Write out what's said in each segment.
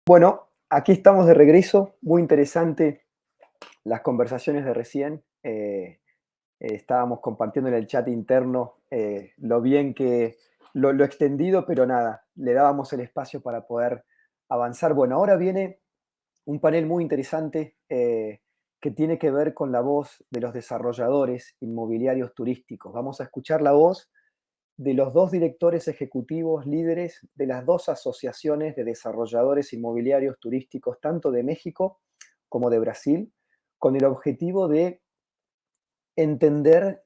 Bueno, aquí estamos de regreso. Muy interesante las conversaciones de recién. Estábamos compartiendo en el chat interno lo bien que lo extendido, pero nada, le dábamos el espacio para poder avanzar. Bueno, ahora viene un panel muy interesante que tiene que ver con la voz de los desarrolladores inmobiliarios turísticos. Vamos a escuchar la voz de los dos directores ejecutivos líderes de las dos asociaciones de desarrolladores inmobiliarios turísticos, tanto de México como de Brasil, con el objetivo de entender,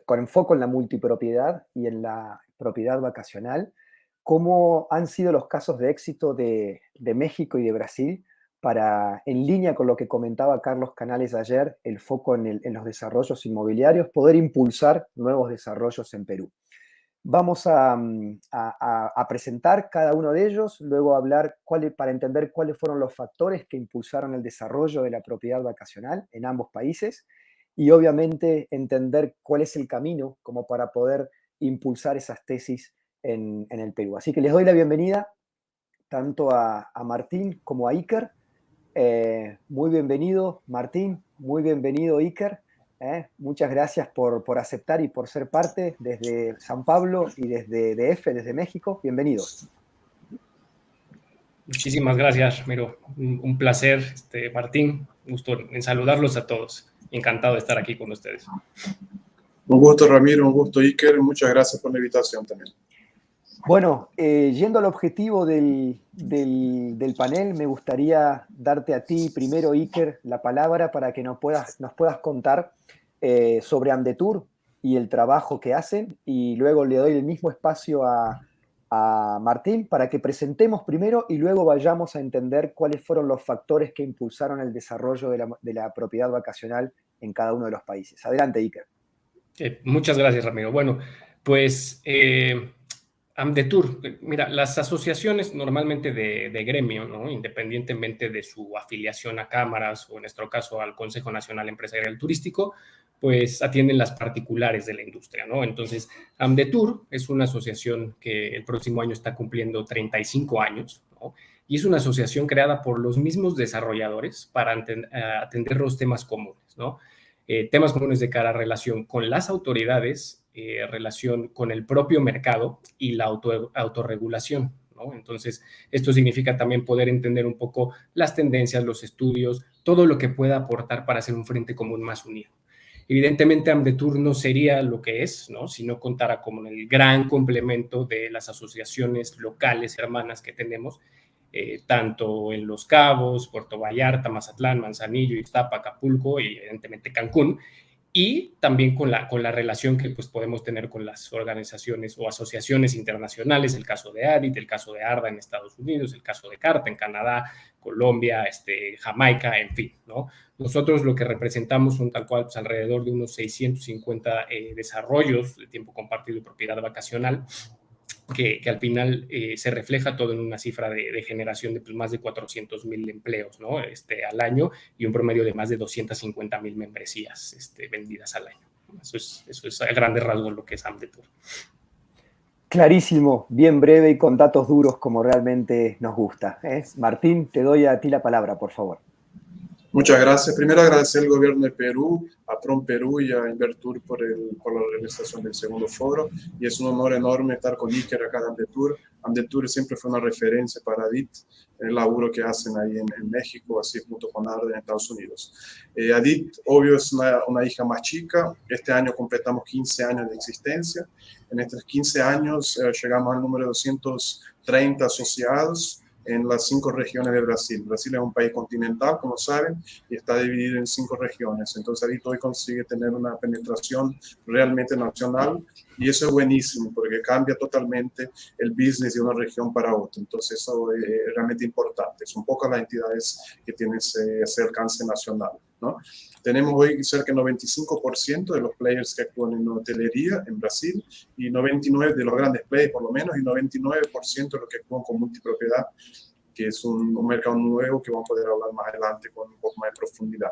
con enfoque en la multipropiedad y en la propiedad vacacional, cómo han sido los casos de éxito de México y de Brasil para, en línea con lo que comentaba Carlos Canales ayer, el foco en los desarrollos inmobiliarios, poder impulsar nuevos desarrollos en Perú. Vamos a presentar cada uno de ellos, luego hablar para entender cuáles fueron los factores que impulsaron el desarrollo de la propiedad vacacional en ambos países y obviamente entender cuál es el camino como para poder impulsar esas tesis en el Perú. Así que les doy la bienvenida tanto a Martín como a Iker. Muy bienvenido, Martín, muy bienvenido, Iker. Muchas gracias por aceptar y por ser parte desde San Pablo y desde DF, desde México. Bienvenidos. Muchísimas gracias, Miro. Un placer, Martín. Gusto en saludarlos a todos. Encantado de estar aquí con ustedes. Un gusto, Ramiro. Un gusto, Iker. Muchas gracias por la invitación también. Bueno, yendo al objetivo del panel, me gustaría darte a ti primero, Iker, la palabra para que nos puedas contar sobre Amdetour y el trabajo que hacen, y luego le doy el mismo espacio a Martín para que presentemos primero y luego vayamos a entender cuáles fueron los factores que impulsaron el desarrollo de la propiedad vacacional en cada uno de los países. Adelante, Iker. Muchas gracias, Ramiro. Bueno, pues Amdetour, mira, las asociaciones normalmente de gremio, ¿no? Independientemente de su afiliación a cámaras o en nuestro caso al Consejo Nacional Empresarial Turístico, pues atienden las particulares de la industria, ¿no? Entonces, Amdetour es una asociación que el próximo año está cumpliendo 35 años, ¿no? Y es una asociación creada por los mismos desarrolladores para atender los temas comunes, ¿no? Temas comunes de cara a relación con las autoridades, relación con el propio mercado y la autorregulación, ¿no? Entonces, esto significa también poder entender un poco las tendencias, los estudios, todo lo que pueda aportar para hacer un frente común más unido. Evidentemente, Amdetour no sería lo que es, ¿no? Si no contara como el gran complemento de las asociaciones locales hermanas que tenemos, tanto en Los Cabos, Puerto Vallarta, Mazatlán, Manzanillo, Ixtapa, Acapulco y evidentemente Cancún, y también con la relación que pues, podemos tener con las organizaciones o asociaciones internacionales, el caso de ADIT, el caso de ARDA en Estados Unidos, el caso de CARTA en Canadá, Colombia, Jamaica, en fin, ¿no? Nosotros lo que representamos son tal cual pues, alrededor de unos 650 desarrollos de tiempo compartido y propiedad vacacional, que al final se refleja todo en una cifra de generación de pues, más de 400,000 empleos, ¿no? Al año y un promedio de más de 250,000 membresías vendidas al año. Eso es a grandes rasgos lo que es Amdetour. Clarísimo, bien breve y con datos duros como realmente nos gusta. Martín, te doy a ti la palabra, por favor. Muchas gracias. Primero agradecer al gobierno de Perú, a PROM Perú y a Invertur por la organización del segundo foro. Y es un honor enorme estar con Iker acá en Amdetour. Amdetour siempre fue una referencia para ADIT, el laburo que hacen ahí en México, así junto con ARDA en Estados Unidos. ADIT, obvio, es una hija más chica. Este año completamos 15 años de existencia. En estos 15 años llegamos al número de 230 asociados en las 5 regiones de Brasil. Brasil es un país continental, como saben, y está dividido en 5 regiones. Entonces, ahí hoy consigue tener una penetración realmente nacional, y eso es buenísimo, porque cambia totalmente el business de una región para otra. Entonces, eso es realmente importante. Son pocas las entidades que tienen ese alcance nacional, ¿no? Tenemos hoy cerca del 95% de los players que actúan en hotelería en Brasil, y 99% de los grandes players por lo menos, y 99% de los que actúan con multipropiedad, que es un mercado nuevo que vamos a poder hablar más adelante con un poco más de profundidad.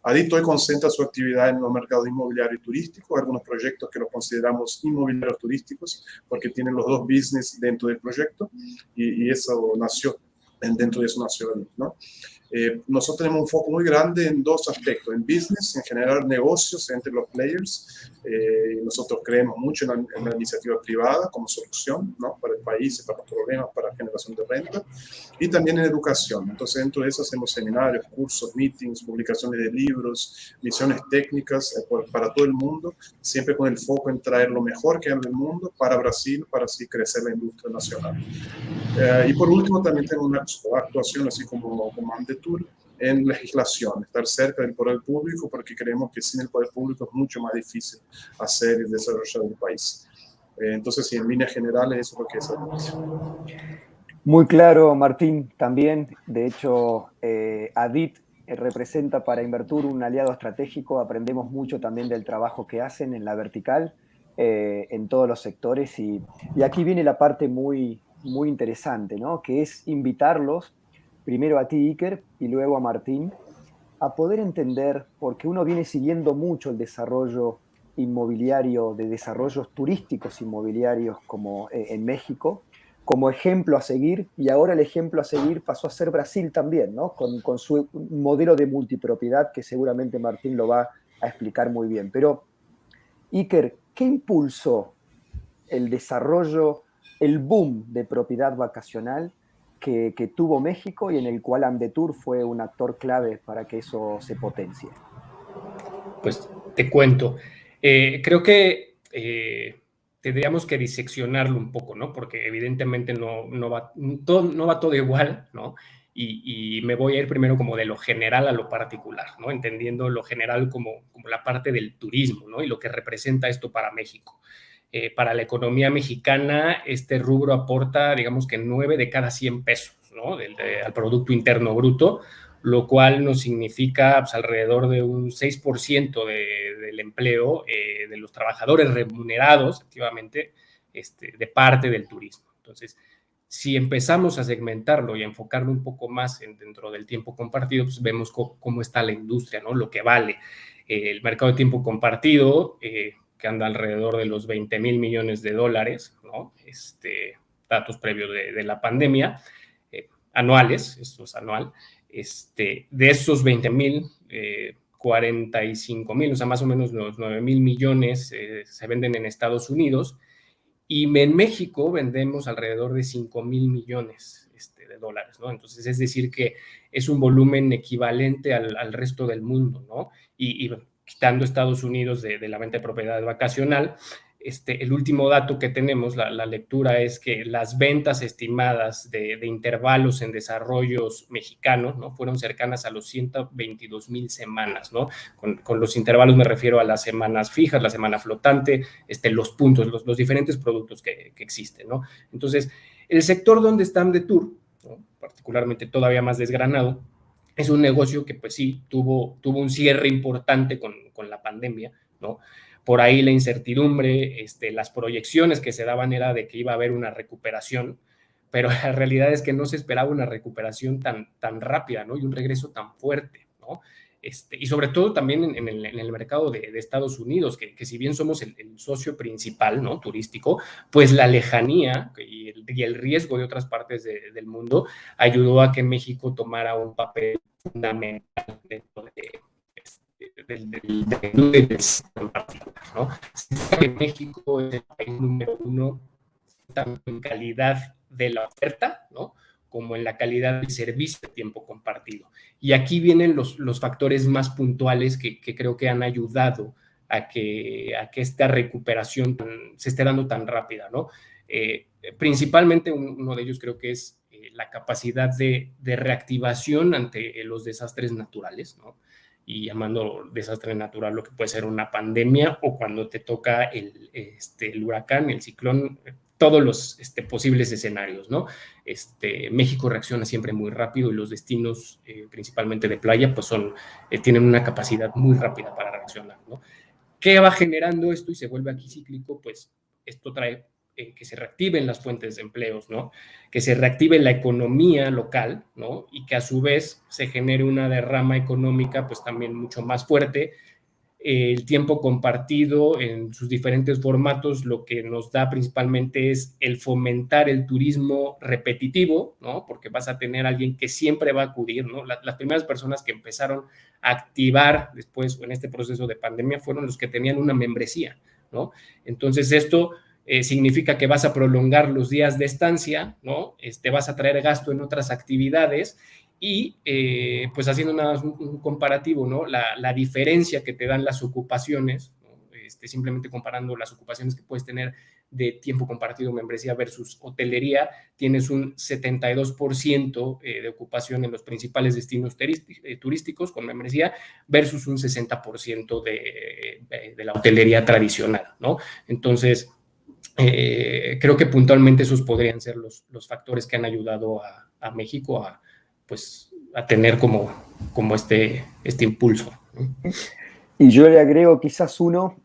ADIT hoy concentra su actividad en los mercados inmobiliario y turístico, algunos proyectos que los consideramos inmobiliarios turísticos, porque tienen los dos business dentro del proyecto, y eso nació dentro de su nación, ¿no? Nosotros tenemos un foco muy grande en dos aspectos, en business, en generar negocios entre los players. Nosotros creemos mucho en la iniciativa privada como solución, ¿no? Para el país, para los problemas, para la generación de renta, y también en educación. Entonces, dentro de eso hacemos seminarios, cursos, meetings, publicaciones de libros, misiones técnicas para todo el mundo, siempre con el foco en traer lo mejor que hay en el mundo para Brasil, para así crecer la industria nacional. Y por último, también tenemos una actuación, así como Andetur, en legislación, estar cerca del poder público, porque creemos que sin el poder público es mucho más difícil hacer y desarrollar el país. Entonces, sí, en líneas generales, eso es lo que es Adit. Muy claro, Martín, también. De hecho, Adit representa para Invertur un aliado estratégico. Aprendemos mucho también del trabajo que hacen en la vertical, en todos los sectores. Y aquí viene la parte muy interesante, ¿no? Que es invitarlos, primero a ti, Iker, y luego a Martín, a poder entender, porque uno viene siguiendo mucho el desarrollo inmobiliario, de desarrollos turísticos inmobiliarios como en México, como ejemplo a seguir, y ahora el ejemplo a seguir pasó a ser Brasil también, ¿no? Con su modelo de multipropiedad, que seguramente Martín lo va a explicar muy bien. Pero, Iker, ¿qué impulsó el desarrollo, el boom de propiedad vacacional que tuvo México y en el cual Amdetur fue un actor clave para que eso se potencie? Pues te cuento. Creo que tendríamos que diseccionarlo un poco, ¿no? Porque evidentemente no va todo igual, ¿no? Y me voy a ir primero como de lo general a lo particular, ¿no? Entendiendo lo general como la parte del turismo, ¿no? Y lo que representa esto para México. Para la economía mexicana, este rubro aporta, digamos que 9 de cada 100 pesos, ¿no? Al Producto Interno Bruto, lo cual nos significa pues, alrededor de un 6% del empleo de los trabajadores remunerados activamente de parte del turismo. Entonces, si empezamos a segmentarlo y a enfocarlo un poco más dentro del tiempo compartido, pues vemos cómo está la industria, ¿no? Lo que vale. El mercado de tiempo compartido, que anda alrededor de los 20,000 millones de dólares, ¿no? Datos previos de la pandemia, anuales, esto es anual. De esos 20,000, 45,000, o sea, más o menos los 9,000 millones se venden en Estados Unidos, y en México vendemos alrededor de 5,000 millones de dólares, ¿no? Entonces, es decir que es un volumen equivalente al resto del mundo, ¿no? Y quitando Estados Unidos de la venta de propiedad vacacional, el último dato que tenemos, la lectura, es que las ventas estimadas de intervalos en desarrollos mexicanos, ¿no? Fueron cercanas a los 122,000 semanas, ¿no? Con los intervalos me refiero a las semanas fijas, la semana flotante, los puntos, los diferentes productos que existen, ¿no? Entonces, el sector donde está Amdetur, ¿no? Particularmente todavía más desgranado, es un negocio que pues sí tuvo un cierre importante con la pandemia, ¿no? Por ahí la incertidumbre, las proyecciones que se daban era de que iba a haber una recuperación, pero la realidad es que no se esperaba una recuperación tan rápida, ¿no? Y un regreso tan fuerte, ¿no? Y sobre todo también en el mercado de Estados Unidos, que si bien somos el socio principal, ¿no? Turístico, pues la lejanía y el riesgo de otras partes del mundo ayudó a que México tomara un papel fundamental dentro del sector particular, ¿no? Que México es el país número 1 tanto en calidad de la oferta, ¿no? Como en la calidad del servicio de tiempo compartido. Y aquí vienen los factores más puntuales que creo que han ayudado a que esta recuperación se esté dando tan rápida, ¿no? Principalmente uno de ellos creo que es la capacidad de reactivación ante los desastres naturales, ¿no? Y llamando desastre natural lo que puede ser una pandemia o cuando te toca el huracán, el ciclón, todos los posibles escenarios, ¿no? México reacciona siempre muy rápido y los destinos, principalmente de playa, pues tienen una capacidad muy rápida para reaccionar, ¿no? ¿Qué va generando esto y se vuelve aquí cíclico? Pues esto trae que se reactiven las fuentes de empleos, ¿no? Que se reactive la economía local, ¿no? Y que a su vez se genere una derrama económica, pues también mucho más fuerte, el tiempo compartido en sus diferentes formatos lo que nos da principalmente es el fomentar el turismo repetitivo, ¿no? Porque vas a tener a alguien que siempre va a acudir, ¿no? Las primeras personas que empezaron a activar después en este proceso de pandemia fueron los que tenían una membresía, ¿no? Entonces esto significa que vas a prolongar los días de estancia, ¿no? Vas a traer gasto en otras actividades y pues haciendo un comparativo, ¿no? La diferencia que te dan las ocupaciones, ¿no? Simplemente comparando las ocupaciones que puedes tener de tiempo compartido membresía versus hotelería, tienes un 72% de ocupación en los principales destinos turísticos con membresía versus un 60% de la hotelería tradicional, ¿no? Entonces, creo que puntualmente esos podrían ser los factores que han ayudado a México pues, a tener como este impulso, ¿no? Y yo le agrego quizás uno,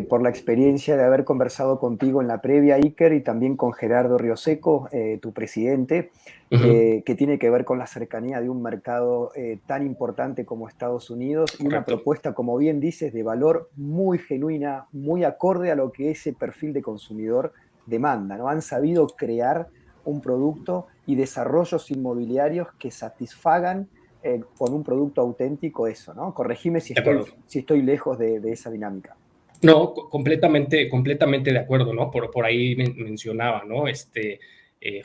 por la experiencia de haber conversado contigo en la previa, Iker, y también con Gerardo Rioseco, tu presidente, que tiene que ver con la cercanía de un mercado tan importante como Estados Unidos. Correcto. Y una propuesta, como bien dices, de valor muy genuina, muy acorde a lo que ese perfil de consumidor demanda, ¿no? Han sabido crear un producto y desarrollos inmobiliarios que satisfagan con un producto auténtico eso, ¿no? Corregime si estoy lejos de esa dinámica. No, completamente de acuerdo, ¿no? Por ahí mencionaba, ¿no?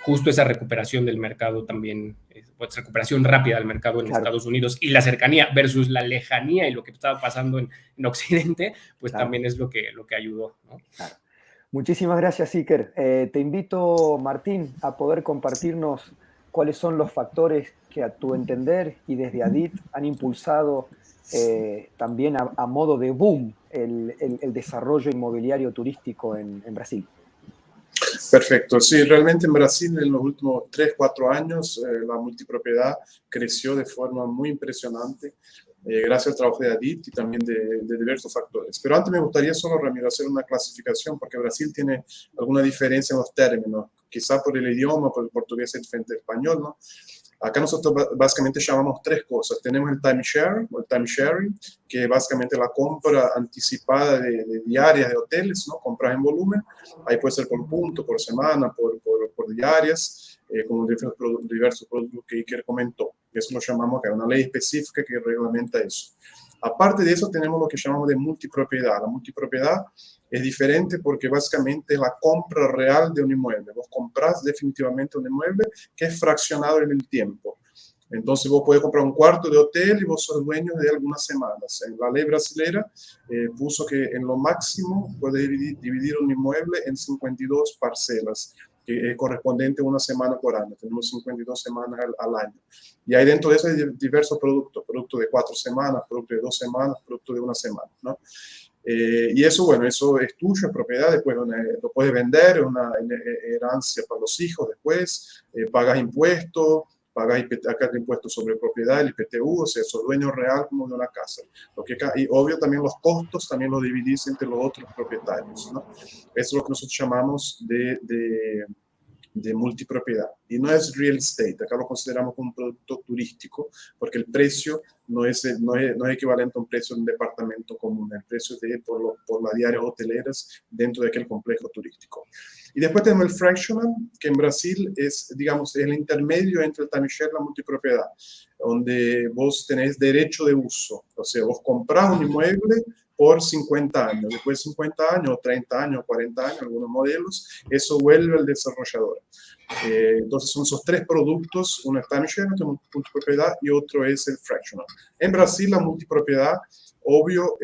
Justo esa recuperación del mercado también, pues recuperación rápida del mercado en Estados Unidos y la cercanía versus la lejanía y lo que estaba pasando en Occidente, pues también es lo que ayudó, ¿no? Claro. Muchísimas gracias, Iker. Te invito, Martín, a poder compartirnos cuáles son los factores que a tu entender y desde ADIT han impulsado también a modo de boom el desarrollo inmobiliario turístico en Brasil. Perfecto, sí, realmente en Brasil en los últimos 3-4 años la multipropiedad creció de forma muy impresionante. Gracias al trabajo de ADIT y también de diversos factores. Pero antes me gustaría solo, Ramiro, hacer una clasificación, porque Brasil tiene alguna diferencia en los términos, quizá por el idioma, por el portugués es diferente al español, ¿no? Acá nosotros básicamente llamamos tres cosas. Tenemos el timeshare, o el timesharing, que es básicamente la compra anticipada de diarias de hoteles, ¿no? Compras en volumen, ahí puede ser por punto, por semana, por diarias, con diversos productos que Iker comentó. Eso lo llamamos acá, una ley específica que reglamenta eso. Aparte de eso, tenemos lo que llamamos de multipropiedad. La multipropiedad es diferente porque básicamente es la compra real de un inmueble. Vos comprás definitivamente un inmueble que es fraccionado en el tiempo. Entonces vos podés comprar un cuarto de hotel y vos sos dueño de algunas semanas. En la ley brasilera puso que en lo máximo puede dividir un inmueble en 52 parcelas, que es correspondiente a una semana por año. Tenemos 52 semanas al año. Y ahí dentro de eso hay diversos productos. Producto de 4 semanas, producto de 2 semanas, producto de 1 semana, ¿no? Y eso, bueno, eso es tuyo, es propiedad, después lo puedes vender, es una herencia para los hijos después, pagas impuestos, pagas acá el impuesto sobre propiedad, el IPTU, o sea, sos dueño real como de una casa. Y obvio también los costos también los dividís entre los otros propietarios, ¿no? Eso es lo que nosotros llamamos de multipropiedad. Y no es real estate, acá lo consideramos como un producto turístico, porque el precio no es equivalente a un precio de un departamento común, el precio es por las diarias hoteleras dentro de aquel complejo turístico. Y después tenemos el fractional, que en Brasil es, digamos, el intermedio entre el timeshare y la multipropiedad, donde vos tenés derecho de uso, o sea, vos comprás un inmueble por 50 años, después de 50 años, 30 años, 40 años, algunos modelos, eso vuelve al desarrollador. Entonces son esos tres productos, uno es timeshare, otro es multipropiedad y otro es el fractional. En Brasil la multipropiedad, obvio,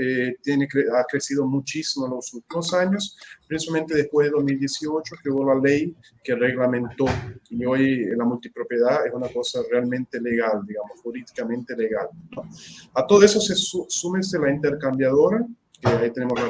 ha crecido muchísimo en los últimos años, principalmente después de 2018 que hubo la ley que reglamentó, y hoy la multipropiedad es una cosa realmente legal, digamos, jurídicamente legal, ¿no? A todo eso se súmese la intercambiadora, que ahí tenemos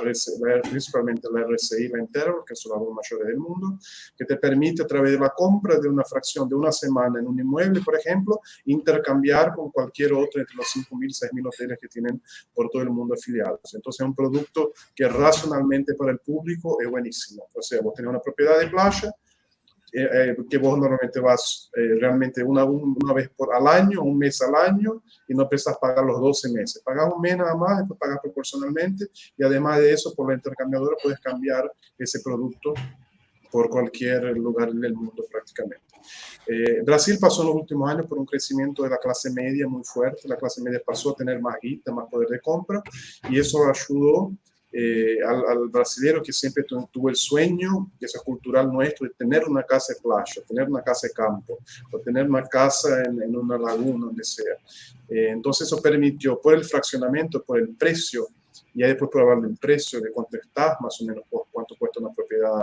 principalmente la RCI, la Interval, que son las dos mayores del mundo, que te permite a través de la compra de una fracción de una semana en un inmueble, por ejemplo, intercambiar con cualquier otro entre los 5.000, 6.000 hoteles que tienen por todo el mundo afiliados. Entonces es un producto que racionalmente para el público es buenísimo. O sea, vos tenés una propiedad de playa, que vos normalmente vas realmente una vez al año, un mes al año, y no precisas pagar los 12 meses. Pagas un mes nada más, después pagas proporcionalmente, y además de eso, por la intercambiadora puedes cambiar ese producto por cualquier lugar del mundo prácticamente. Brasil pasó en los últimos años por un crecimiento de la clase media muy fuerte. La clase media pasó a tener más guita, más poder de compra, y eso ayudó al brasileño que siempre tuvo el sueño, que eso es cultural nuestro, de tener una casa de playa, tener una casa de campo, o tener una casa en una laguna, donde sea. Entonces eso permitió, por el fraccionamiento, por el precio, y ahí después por hablar del precio, de cuánto está, más o menos por cuánto cuesta una propiedad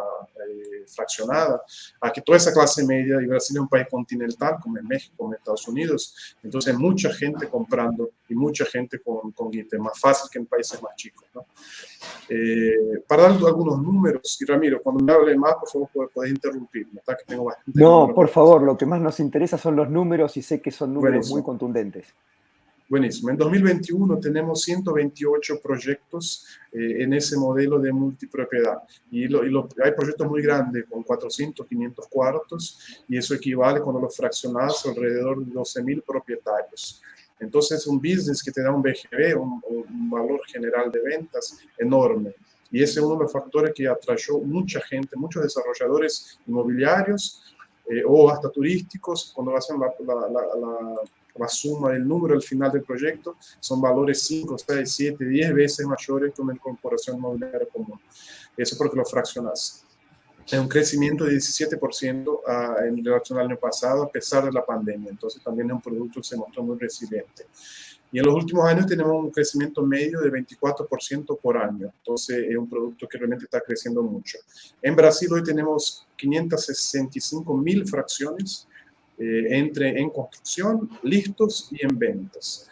fraccionada, a que toda esa clase media, y Brasil es un país continental, como en México, como en Estados Unidos, entonces mucha gente comprando y mucha gente con guita, más fácil que en países más chicos, ¿no? Para dar algunos números, y Ramiro, cuando me hable más, por favor, podés interrumpirme, ¿está? Que tengo bastante No, por favor, lo que más nos interesa son los números y sé que son números Buenísimo. muy contundentes. Buenísimo. En 2021 tenemos 128 proyectos en ese modelo de multipropiedad. Hay proyectos muy grandes, con 400, 500 cuartos, y eso equivale, cuando los fraccionas, alrededor de 12.000 propietarios. Entonces, un business que te da un BGV, un valor general de ventas enorme. Y ese es uno de los factores que atrayó mucha gente, muchos desarrolladores inmobiliarios o hasta turísticos, cuando hacen la suma del número al final del proyecto, son valores 5, 6, 7, 10 veces mayores que una incorporación inmobiliaria común. Eso porque lo fraccionas. Es un crecimiento de 17% en relación al año pasado, a pesar de la pandemia. Entonces también es un producto que se mostró muy resiliente. Y en los últimos años tenemos un crecimiento medio de 24% por año. Entonces es un producto que realmente está creciendo mucho. En Brasil hoy tenemos 565.000 fracciones, en construcción, listos y en ventas.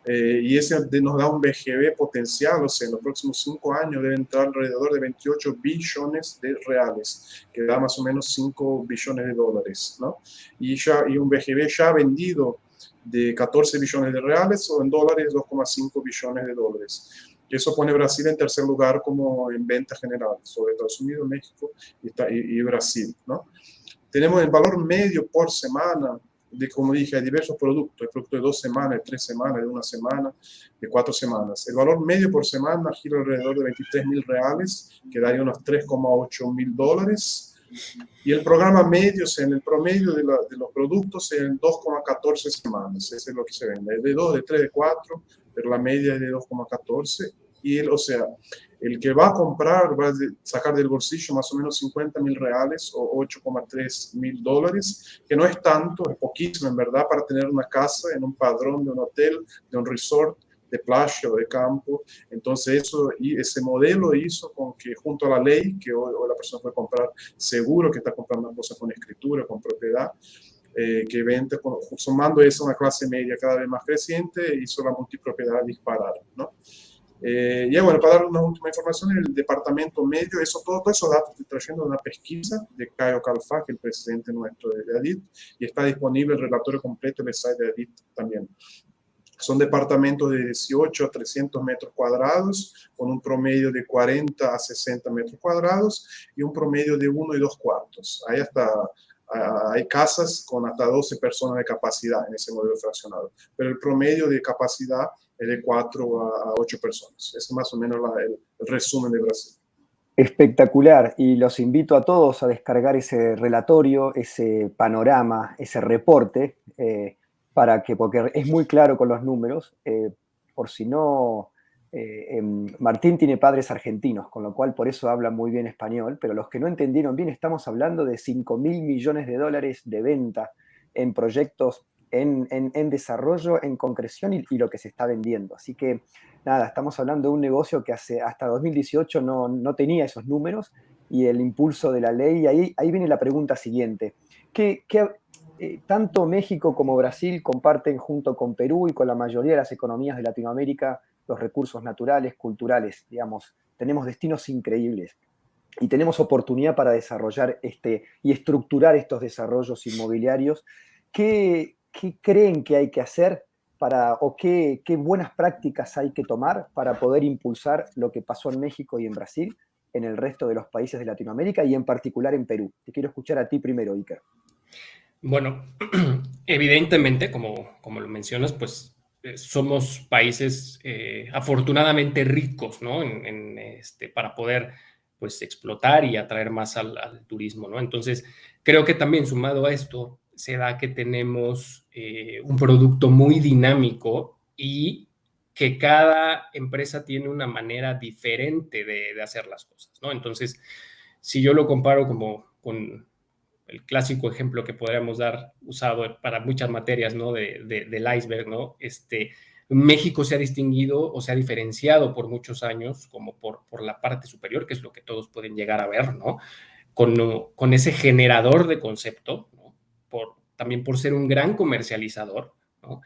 Y ese nos da un BGV potencial, o sea, en los próximos 5 años debe entrar alrededor de 28 billones de reales, que da más o menos 5 billones de dólares, ¿no? Y un BGV ya vendido de 14 billones de reales, o en dólares 2,5 billones de dólares. Eso pone a Brasil en tercer lugar como en venta general, sobre Estados Unidos, México y Brasil, ¿no? Tenemos el valor medio por semana de, como dije, hay diversos productos. Hay productos de 2 semanas, de 3 semanas, de 1 semana, de 4 semanas. El valor medio por semana gira alrededor de 23.000 reales, que daría unos 3,8 mil dólares. Y el programa medio, o sea, en el promedio de los productos, es en 2,14 semanas. Ese es lo que se vende. Es de 2, de 3, de 4, pero la media es de 2,14. Y o sea, el que va a comprar va a sacar del bolsillo más o menos 50.000 reales o 8,3 mil dólares, que no es tanto, es poquísimo en verdad, para tener una casa en un padrón de un hotel, de un resort, de playa o de campo. Entonces ese modelo hizo con que, junto a la ley, que hoy la persona puede comprar seguro, que está comprando una cosa con escritura, con propiedad, que vende, sumando eso a una clase media cada vez más creciente, hizo la multipropiedad disparar, ¿no? Y bueno, para dar una última información, el departamento medio, todos esos datos estoy trayendo de una pesquisa de Caio Calfá, que es el presidente nuestro de ADIT, y está disponible el relatorio completo en el site de ADIT también. Son departamentos de 18 a 300 metros cuadrados, con un promedio de 40 a 60 metros cuadrados y un promedio de 1 y 2 cuartos. Hay casas con hasta 12 personas de capacidad en ese modelo fraccionado, pero el promedio de capacidad es de 4 a 8 personas. Ese es más o menos el resumen de Brasil. Espectacular, y los invito a todos a descargar ese relatorio, ese panorama, ese reporte, porque es muy claro con los números. Por si no, Martín tiene padres argentinos, con lo cual por eso habla muy bien español, pero los que no entendieron bien, estamos hablando de 5.000 millones de dólares de venta en proyectos en desarrollo, en concreción y lo que se está vendiendo. Así que nada, estamos hablando de un negocio que hasta 2018 no tenía esos números, y el impulso de la ley, ahí viene la pregunta siguiente. Tanto México como Brasil comparten, junto con Perú y con la mayoría de las economías de Latinoamérica, los recursos naturales, culturales, digamos, tenemos destinos increíbles y tenemos oportunidad para desarrollar y estructurar estos desarrollos inmobiliarios. ¿Qué creen que hay que hacer o qué buenas prácticas hay que tomar para poder impulsar lo que pasó en México y en Brasil, en el resto de los países de Latinoamérica y en particular en Perú? Te quiero escuchar a ti primero, Iker. Bueno, evidentemente, como lo mencionas, pues somos países afortunadamente ricos, ¿no? Para poder pues explotar y atraer más al turismo, ¿no? Entonces, creo que también sumado a esto, se da que tenemos un producto muy dinámico y que cada empresa tiene una manera diferente de hacer las cosas, ¿no? Entonces, si yo lo comparo como con el clásico ejemplo que podríamos dar usado para muchas materias, ¿no? Del iceberg, ¿no? México se ha distinguido o se ha diferenciado por muchos años como por la parte superior, que es lo que todos pueden llegar a ver, ¿no? Con ese generador de concepto, ¿no? También por ser un gran comercializador, ¿no?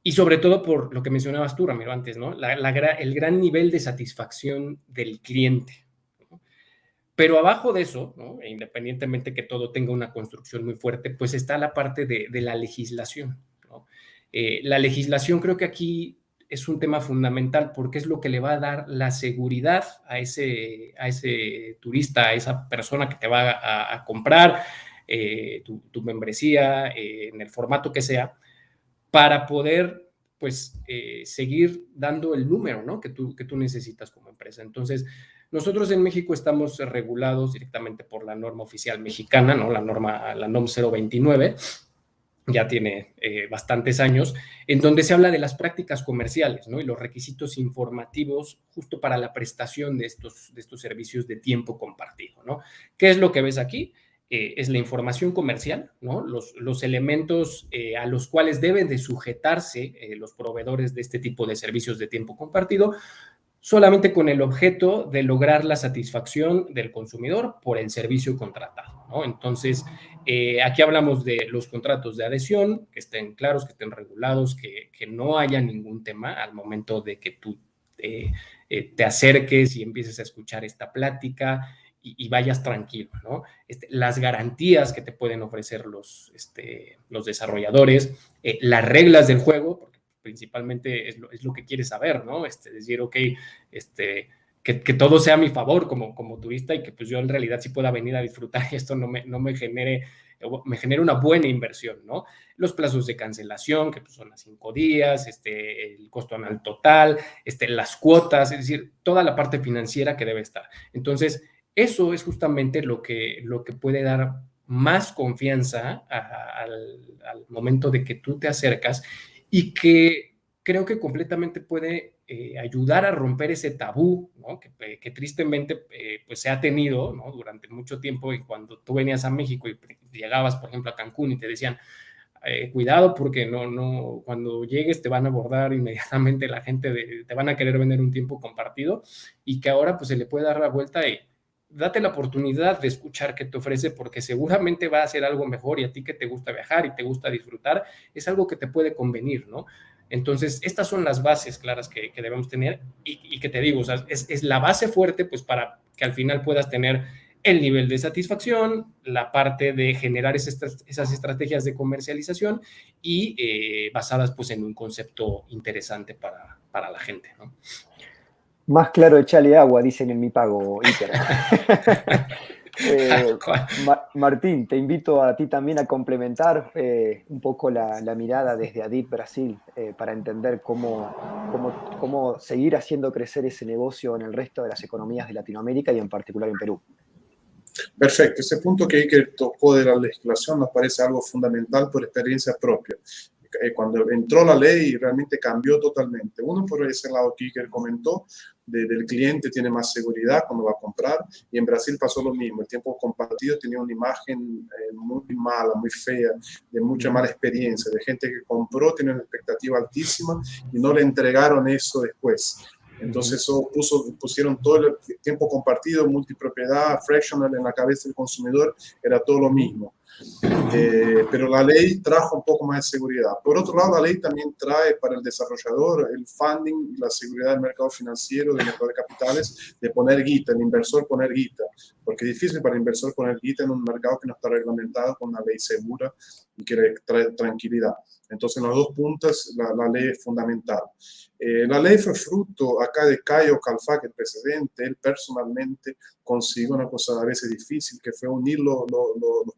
Y sobre todo por lo que mencionabas tú, Ramiro, antes, ¿no? El gran nivel de satisfacción del cliente. Pero abajo de eso, ¿no? E independientemente que todo tenga una construcción muy fuerte, pues está la parte de la legislación, ¿no? La legislación creo que aquí es un tema fundamental porque es lo que le va a dar la seguridad a ese turista, a esa persona que te va a comprar tu membresía en el formato que sea, para poder pues seguir dando el número, ¿no? que tú necesitas como empresa. Entonces, nosotros en México estamos regulados directamente por la norma oficial mexicana, ¿no? La NOM 029, ya tiene bastantes años, en donde se habla de las prácticas comerciales, ¿no? Y los requisitos informativos justo para la prestación de estos servicios de tiempo compartido, ¿no? ¿Qué es lo que ves aquí? Es la información comercial, ¿no? Los elementos a los cuales deben de sujetarse los proveedores de este tipo de servicios de tiempo compartido, solamente con el objeto de lograr la satisfacción del consumidor por el servicio contratado, ¿no? Entonces, aquí hablamos de los contratos de adhesión, que estén claros, que estén regulados, que no haya ningún tema al momento de que tú te acerques y empieces a escuchar esta plática y vayas tranquilo, ¿no? Las garantías que te pueden ofrecer los desarrolladores, las reglas del juego, porque principalmente es lo que quieres saber, ¿no? Decir, ok, que todo sea a mi favor como turista y que pues yo en realidad sí pueda venir a disfrutar y esto no me genere una buena inversión, ¿no? Los plazos de cancelación, que pues son a 5 días, el costo anual total, las cuotas, es decir, toda la parte financiera que debe estar. Entonces, eso es justamente lo que puede dar más confianza al momento de que tú te acercas y que creo que completamente puede ayudar a romper ese tabú, ¿no? que tristemente pues se ha tenido, ¿no? Durante mucho tiempo, y cuando tú venías a México y llegabas, por ejemplo, a Cancún y te decían, cuidado porque cuando llegues te van a abordar inmediatamente la gente, te van a querer vender un tiempo compartido, y que ahora pues se le puede dar la vuelta y date la oportunidad de escuchar qué te ofrece, porque seguramente va a ser algo mejor, y a ti que te gusta viajar y te gusta disfrutar, es algo que te puede convenir, ¿no? Entonces, estas son las bases claras que debemos tener y que te digo, o sea, es la base fuerte pues para que al final puedas tener el nivel de satisfacción, la parte de generar esas estrategias de comercialización y basadas pues en un concepto interesante para la gente, ¿no? Más claro, echale agua, dicen en Mi Pago, Iker. Martín, te invito a ti también a complementar un poco la mirada desde Adip Brasil para entender cómo seguir haciendo crecer ese negocio en el resto de las economías de Latinoamérica y en particular en Perú. Perfecto, ese punto que Iker tocó de la legislación nos parece algo fundamental por experiencia propia. Cuando entró la ley realmente cambió totalmente. Uno, por ese lado que Iker comentó, del cliente tiene más seguridad cuando va a comprar, y en Brasil pasó lo mismo. El tiempo compartido tenía una imagen muy mala, muy fea, de mucha mala experiencia, de gente que compró, tiene una expectativa altísima y no le entregaron eso después. Entonces eso pusieron todo el tiempo compartido, multipropiedad, fractional en la cabeza del consumidor, era todo lo mismo. Pero la ley trajo un poco más de seguridad. Por otro lado, la ley también trae para el desarrollador el funding y la seguridad del mercado financiero, del mercado de capitales, de poner guita, el inversor poner guita, porque es difícil para el inversor poner guita en un mercado que no está reglamentado con una ley segura y que trae tranquilidad. Entonces, en las dos puntas, la ley es fundamental. La ley fue fruto acá de Caio Calfat, el presidente. Él personalmente consiguió una cosa a veces difícil, que fue unir los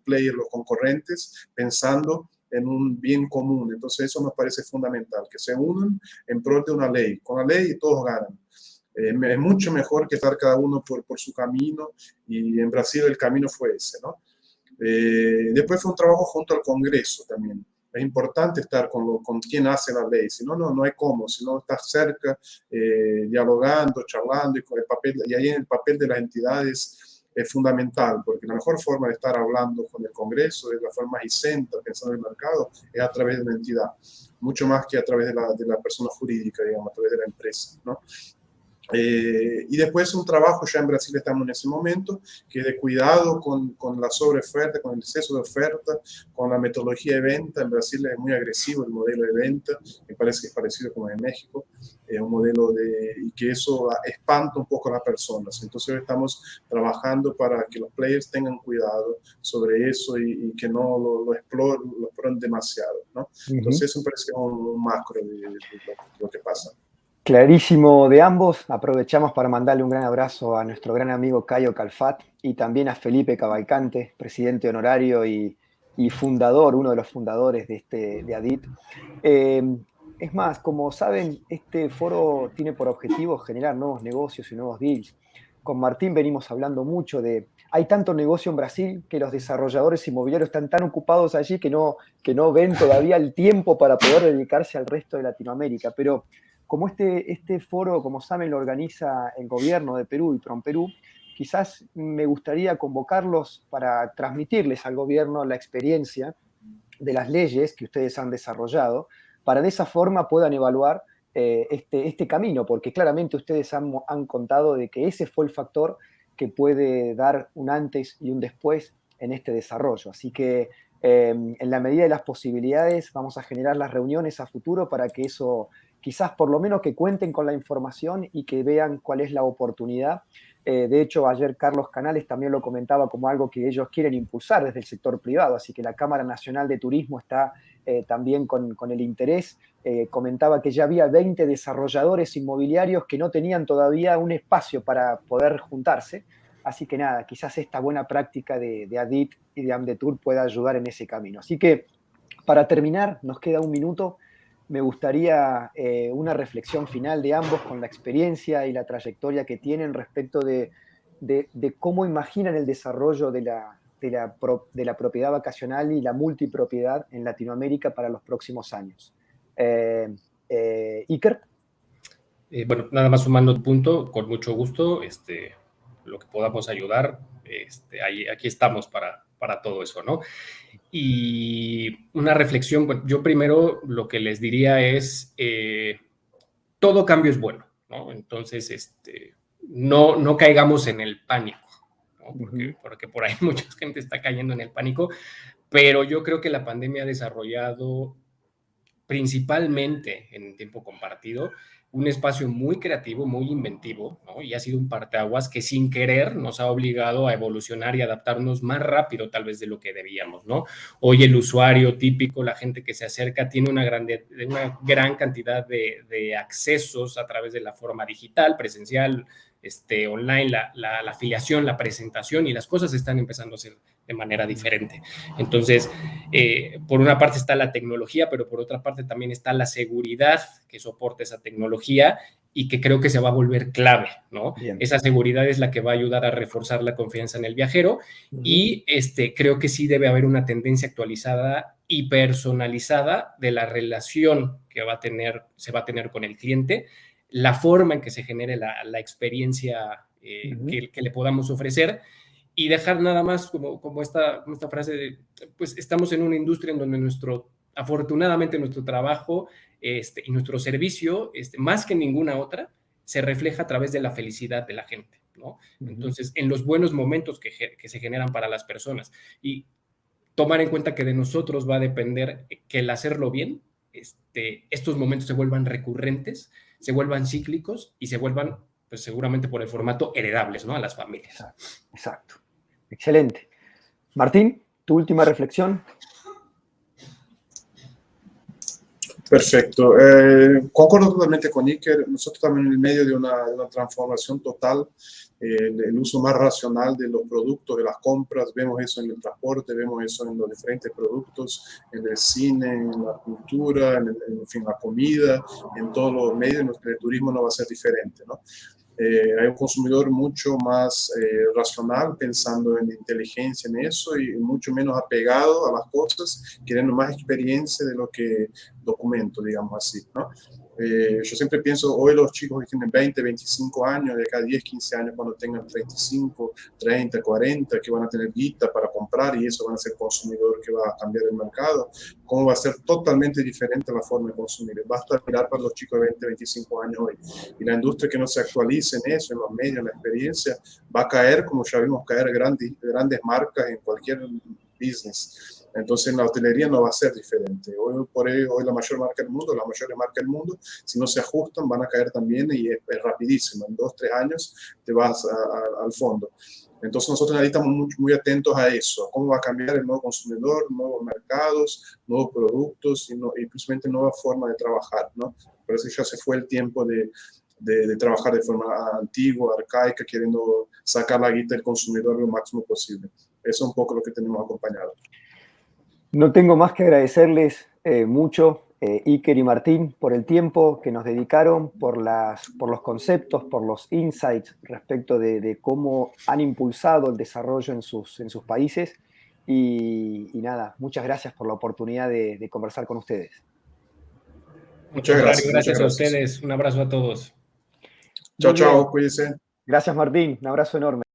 players, los concurrentes, pensando en un bien común. Entonces, eso me parece fundamental, que se unan en pro de una ley. Con la ley todos ganan. Es mucho mejor que estar cada uno por su camino, y en Brasil el camino fue ese, ¿no? Después fue un trabajo junto al Congreso también. Es importante estar con quien hace la ley, si no, no hay cómo, si no estás cerca, dialogando, charlando, y ahí en el papel de las entidades es fundamental, porque la mejor forma de estar hablando con el Congreso, de la forma más isenta, pensando en el mercado, es a través de una entidad, mucho más que a través de la persona jurídica, digamos, a través de la empresa, ¿no? Y después un trabajo, ya en Brasil estamos en ese momento, que de cuidado con la sobreoferta, con el exceso de oferta, con la metodología de venta. En Brasil es muy agresivo el modelo de venta, me parece que es parecido como en México, un modelo y que eso espanta un poco a las personas. Entonces estamos trabajando para que los players tengan cuidado sobre eso y que no lo exploren demasiado, ¿no? Entonces eso me parece un macro de lo que pasa. Clarísimo de ambos. Aprovechamos para mandarle un gran abrazo a nuestro gran amigo Caio Calfat y también a Felipe Cavalcante, presidente honorario y fundador, uno de los fundadores de ADIT. Es más, como saben, este foro tiene por objetivo generar nuevos negocios y nuevos deals. Con Martín venimos hablando mucho hay tanto negocio en Brasil que los desarrolladores inmobiliarios están tan ocupados allí que no ven todavía el tiempo para poder dedicarse al resto de Latinoamérica. Pero como este foro, como saben, lo organiza el gobierno de Perú y PROMPERÚ, quizás me gustaría convocarlos para transmitirles al gobierno la experiencia de las leyes que ustedes han desarrollado, para de esa forma puedan evaluar este camino, porque claramente ustedes han contado de que ese fue el factor que puede dar un antes y un después en este desarrollo. Así que en la medida de las posibilidades vamos a generar las reuniones a futuro para que eso, quizás por lo menos que cuenten con la información y que vean cuál es la oportunidad. De hecho, ayer Carlos Canales también lo comentaba como algo que ellos quieren impulsar desde el sector privado, así que la Cámara Nacional de Turismo está también con el interés. Comentaba que ya había 20 desarrolladores inmobiliarios que no tenían todavía un espacio para poder juntarse. Así que nada, quizás esta buena práctica de ADIT y de AMDETUR pueda ayudar en ese camino. Así que, para terminar, nos queda un minuto. Me gustaría una reflexión final de ambos con la experiencia y la trayectoria que tienen respecto de cómo imaginan el desarrollo de la propiedad vacacional y la multipropiedad en Latinoamérica para los próximos años. Iker. Bueno, nada más sumando un punto, con mucho gusto, lo que podamos ayudar, aquí estamos para todo eso, ¿no? Y una reflexión, bueno, yo primero lo que les diría es, todo cambio es bueno, ¿no? Entonces, no caigamos en el pánico, ¿no? Porque por ahí mucha gente está cayendo en el pánico, pero yo creo que la pandemia ha desarrollado principalmente en tiempo compartido, un espacio muy creativo, muy inventivo, ¿no? Y ha sido un parteaguas que sin querer nos ha obligado a evolucionar y adaptarnos más rápido tal vez de lo que debíamos, ¿no? Hoy el usuario típico, la gente que se acerca, tiene una gran cantidad de accesos a través de la forma digital, presencial, online, la afiliación, la presentación, y las cosas están empezando a hacer de manera diferente. Entonces, por una parte está la tecnología, pero por otra parte también está la seguridad que soporta esa tecnología y que creo que se va a volver clave, ¿no? Bien. Esa seguridad es la que va a ayudar a reforzar la confianza en el viajero. Y creo que sí debe haber una tendencia actualizada y personalizada de la relación que se va a tener con el cliente, la forma en que se genere la experiencia que le podamos ofrecer, y dejar nada más como esta frase de, pues estamos en una industria en donde afortunadamente nuestro trabajo y nuestro servicio, más que ninguna otra, se refleja a través de la felicidad de la gente, ¿no? Entonces, en los buenos momentos que se generan para las personas, y tomar en cuenta que de nosotros va a depender que el hacerlo bien, estos momentos se vuelvan recurrentes, se vuelvan cíclicos y se vuelvan, pues seguramente por el formato, heredables, ¿no? A las familias. Exacto. Excelente. Martín, tu última reflexión. Perfecto. Concuerdo totalmente con Iker. Nosotros también en el medio de una transformación total, el uso más racional de los productos, de las compras. Vemos eso en el transporte, vemos eso en los diferentes productos, en el cine, en la cultura, en fin, la comida, en todos los medios. El turismo no va a ser diferente, ¿no? Hay un consumidor mucho más racional, pensando en inteligencia en eso y mucho menos apegado a las cosas, queriendo más experiencia de lo que documento, digamos así, ¿no? Yo siempre pienso, hoy los chicos que tienen 20, 25 años, de acá a 10, 15 años, cuando tengan 35, 30, 40, que van a tener guita para comprar y eso van a ser consumidor que va a cambiar el mercado, cómo va a ser totalmente diferente la forma de consumir. Basta mirar para los chicos de 20, 25 años hoy. Y la industria que no se actualice en eso, en los medios, en la experiencia, va a caer, como ya vimos caer grandes marcas en cualquier business. Entonces en la hotelería no va a ser diferente. Hoy la mayor marca del mundo, las mayores marcas del mundo, si no se ajustan, van a caer también y es rapidísimo. En 2, 3 años te vas al fondo. Entonces nosotros estamos muy atentos a eso, a cómo va a cambiar el nuevo consumidor, nuevos mercados, nuevos productos y principalmente nueva forma de trabajar, ¿no? Parece que ya se fue el tiempo de trabajar de forma antigua, arcaica, queriendo sacar la guita del consumidor lo máximo posible. Eso es un poco lo que tenemos acompañado. No tengo más que agradecerles mucho, Iker y Martín, por el tiempo que nos dedicaron, por los conceptos, por los insights respecto de cómo han impulsado el desarrollo en sus países. Y nada, muchas gracias por la oportunidad de conversar con ustedes. Muchas gracias. Gracias a ustedes. Un abrazo a todos. Chao, chao. Cuídense. Gracias, Martín. Un abrazo enorme.